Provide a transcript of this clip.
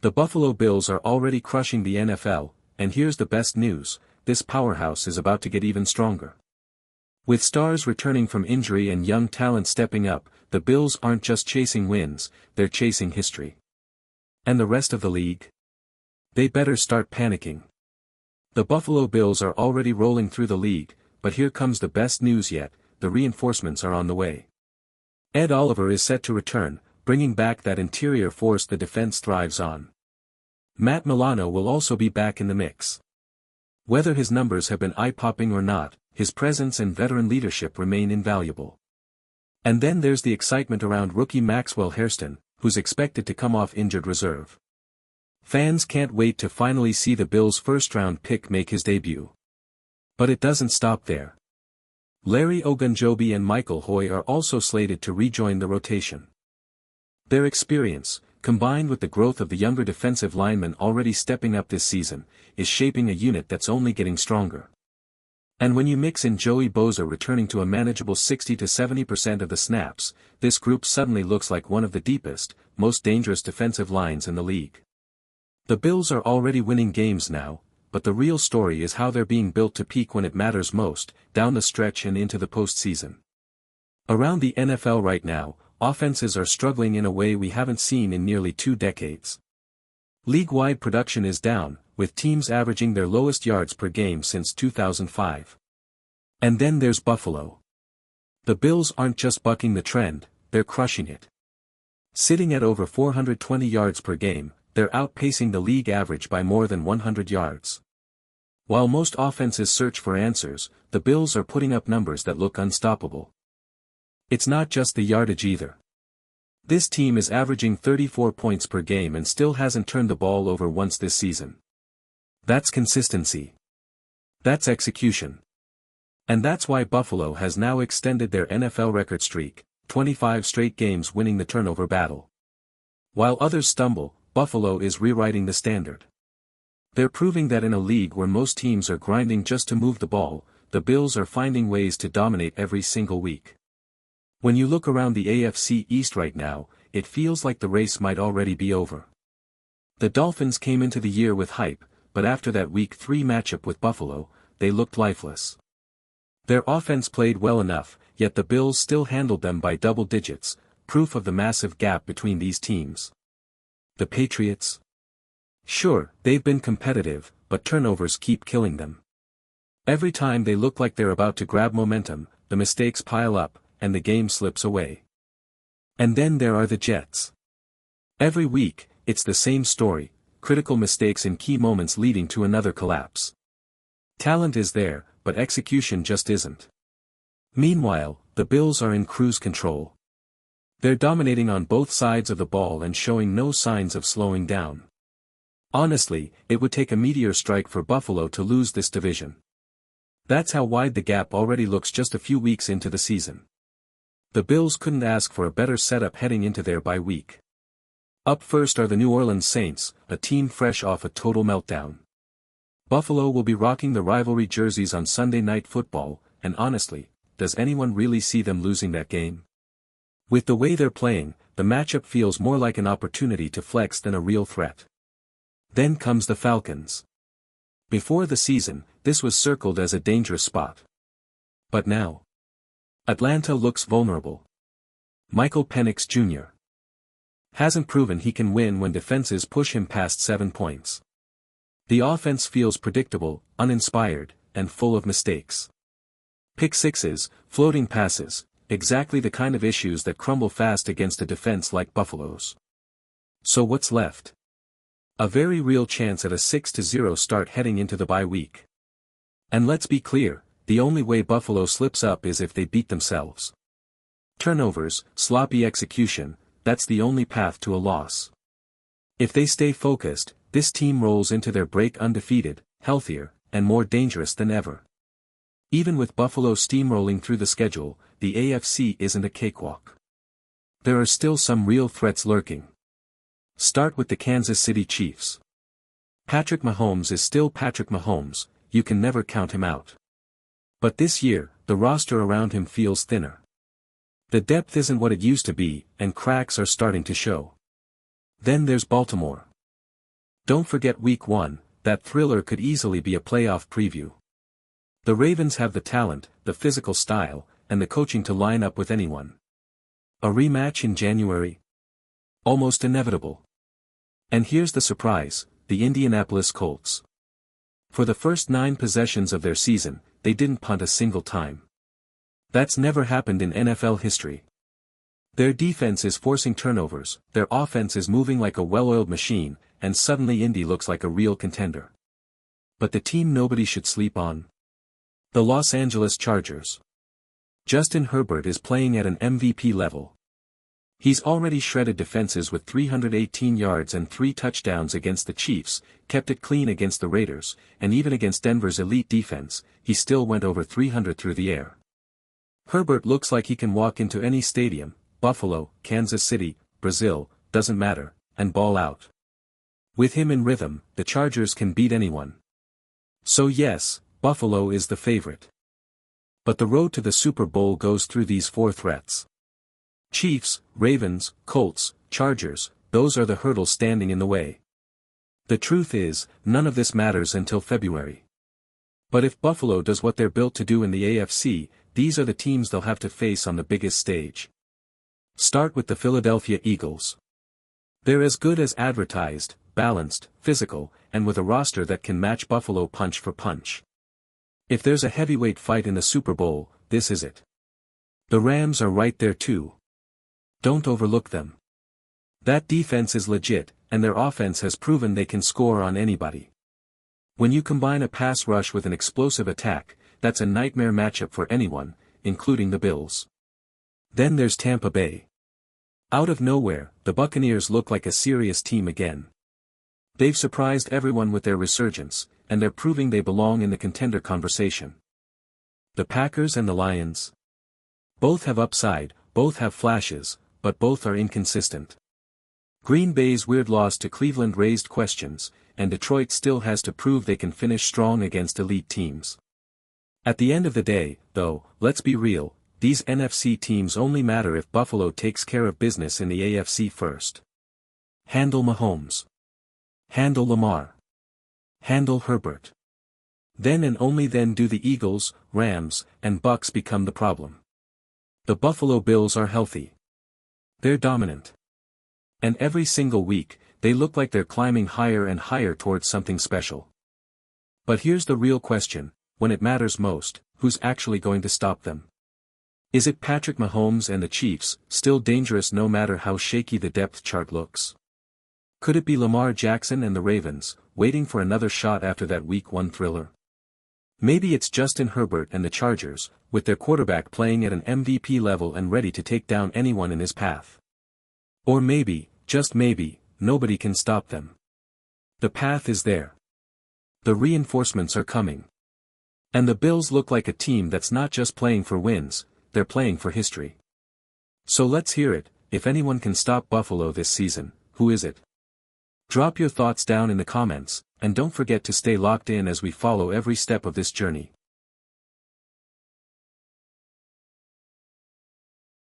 The Buffalo Bills are already crushing the NFL, and here's the best news, this powerhouse is about to get even stronger. With stars returning from injury and young talent stepping up, the Bills aren't just chasing wins, they're chasing history. And the rest of the league? They better start panicking. The Buffalo Bills are already rolling through the league, but here comes the best news yet, the reinforcements are on the way. Ed Oliver is set to return, bringing back that interior force the defense thrives on. Matt Milano will also be back in the mix. Whether his numbers have been eye-popping or not, his presence and veteran leadership remain invaluable. And then there's the excitement around rookie Maxwell Hairston, who's expected to come off injured reserve. Fans can't wait to finally see the Bills' first-round pick make his debut. But it doesn't stop there. Larry Ogunjobi and Michael Hoy are also slated to rejoin the rotation. Their experience, combined with the growth of the younger defensive linemen already stepping up this season, is shaping a unit that's only getting stronger. And when you mix in Joey Bosa returning to a manageable 60 to 70% of the snaps, this group suddenly looks like one of the deepest, most dangerous defensive lines in the league. The Bills are already winning games now, but the real story is how they're being built to peak when it matters most, down the stretch and into the postseason. Around the NFL right now, offenses are struggling in a way we haven't seen in nearly 2 decades. League-wide production is down, with teams averaging their lowest yards per game since 2005. And then there's Buffalo. The Bills aren't just bucking the trend, they're crushing it. Sitting at over 420 yards per game, they're outpacing the league average by more than 100 yards. While most offenses search for answers, the Bills are putting up numbers that look unstoppable. It's not just the yardage either. This team is averaging 34 points per game and still hasn't turned the ball over once this season. That's consistency. That's execution. And that's why Buffalo has now extended their NFL record streak, 25 straight games winning the turnover battle. While others stumble, Buffalo is rewriting the standard. They're proving that in a league where most teams are grinding just to move the ball, the Bills are finding ways to dominate every single week. When you look around the AFC East right now, it feels like the race might already be over. The Dolphins came into the year with hype, but after that Week 3 matchup with Buffalo, they looked lifeless. Their offense played well enough, yet the Bills still handled them by double digits, proof of the massive gap between these teams. The Patriots? Sure, they've been competitive, but turnovers keep killing them. Every time they look like they're about to grab momentum, the mistakes pile up, and the game slips away. And then there are the Jets. Every week, it's the same story, critical mistakes in key moments leading to another collapse. Talent is there, but execution just isn't. Meanwhile, the Bills are in cruise control. They're dominating on both sides of the ball and showing no signs of slowing down. Honestly, it would take a meteor strike for Buffalo to lose this division. That's how wide the gap already looks just a few weeks into the season. The Bills couldn't ask for a better setup heading into their bye week. Up first are the New Orleans Saints, a team fresh off a total meltdown. Buffalo will be rocking the rivalry jerseys on Sunday Night Football, and honestly, does anyone really see them losing that game? With the way they're playing, the matchup feels more like an opportunity to flex than a real threat. Then comes the Falcons. Before the season, this was circled as a dangerous spot. But now, Atlanta looks vulnerable. Michael Penix Jr. hasn't proven he can win when defenses push him past 7 points. The offense feels predictable, uninspired, and full of mistakes. Pick sixes, floating passes, exactly the kind of issues that crumble fast against a defense like Buffalo's. So what's left? A very real chance at a 6-0 start heading into the bye week. And let's be clear, the only way Buffalo slips up is if they beat themselves. Turnovers, sloppy execution, that's the only path to a loss. If they stay focused, this team rolls into their break undefeated, healthier, and more dangerous than ever. Even with Buffalo steamrolling through the schedule, the AFC isn't a cakewalk. There are still some real threats lurking. Start with the Kansas City Chiefs. Patrick Mahomes is still Patrick Mahomes, you can never count him out. But this year, the roster around him feels thinner. The depth isn't what it used to be, and cracks are starting to show. Then there's Baltimore. Don't forget Week 1, that thriller could easily be a playoff preview. The Ravens have the talent, the physical style, and the coaching to line up with anyone. A rematch in January? Almost inevitable. And here's the surprise, the Indianapolis Colts. For the first 9 possessions of their season, they didn't punt a single time. That's never happened in NFL history. Their defense is forcing turnovers, their offense is moving like a well-oiled machine, and suddenly Indy looks like a real contender. But the team nobody should sleep on? The Los Angeles Chargers. Justin Herbert is playing at an MVP level. He's already shredded defenses with 318 yards and 3 touchdowns against the Chiefs, kept it clean against the Raiders, and even against Denver's elite defense, he still went over 300 through the air. Herbert looks like he can walk into any stadium, Buffalo, Kansas City, Brazil, doesn't matter, and ball out. With him in rhythm, the Chargers can beat anyone. So yes, Buffalo is the favorite. But the road to the Super Bowl goes through these 4 threats. Chiefs, Ravens, Colts, Chargers, those are the hurdles standing in the way. The truth is, none of this matters until February. But if Buffalo does what they're built to do in the AFC, these are the teams they'll have to face on the biggest stage. Start with the Philadelphia Eagles. They're as good as advertised, balanced, physical, and with a roster that can match Buffalo punch for punch. If there's a heavyweight fight in the Super Bowl, this is it. The Rams are right there too. Don't overlook them. That defense is legit, and their offense has proven they can score on anybody. When you combine a pass rush with an explosive attack, that's a nightmare matchup for anyone, including the Bills. Then there's Tampa Bay. Out of nowhere, the Buccaneers look like a serious team again. They've surprised everyone with their resurgence, and they're proving they belong in the contender conversation. The Packers and the Lions. Both have upside, both have flashes, but both are inconsistent. Green Bay's weird loss to Cleveland raised questions, and Detroit still has to prove they can finish strong against elite teams. At the end of the day, though, let's be real, these NFC teams only matter if Buffalo takes care of business in the AFC first. Handle Mahomes. Handle Lamar. Handle Herbert. Then and only then do the Eagles, Rams, and Bucs become the problem. The Buffalo Bills are healthy. They're dominant. And every single week, they look like they're climbing higher and higher towards something special. But here's the real question, when it matters most, who's actually going to stop them? Is it Patrick Mahomes and the Chiefs, still dangerous no matter how shaky the depth chart looks? Could it be Lamar Jackson and the Ravens, waiting for another shot after that Week 1 thriller? Maybe it's Justin Herbert and the Chargers, with their quarterback playing at an MVP level and ready to take down anyone in his path. Or maybe, just maybe, nobody can stop them. The path is there. The reinforcements are coming. And the Bills look like a team that's not just playing for wins, they're playing for history. So let's hear it, if anyone can stop Buffalo this season, who is it? Drop your thoughts down in the comments, and don't forget to stay locked in as we follow every step of this journey.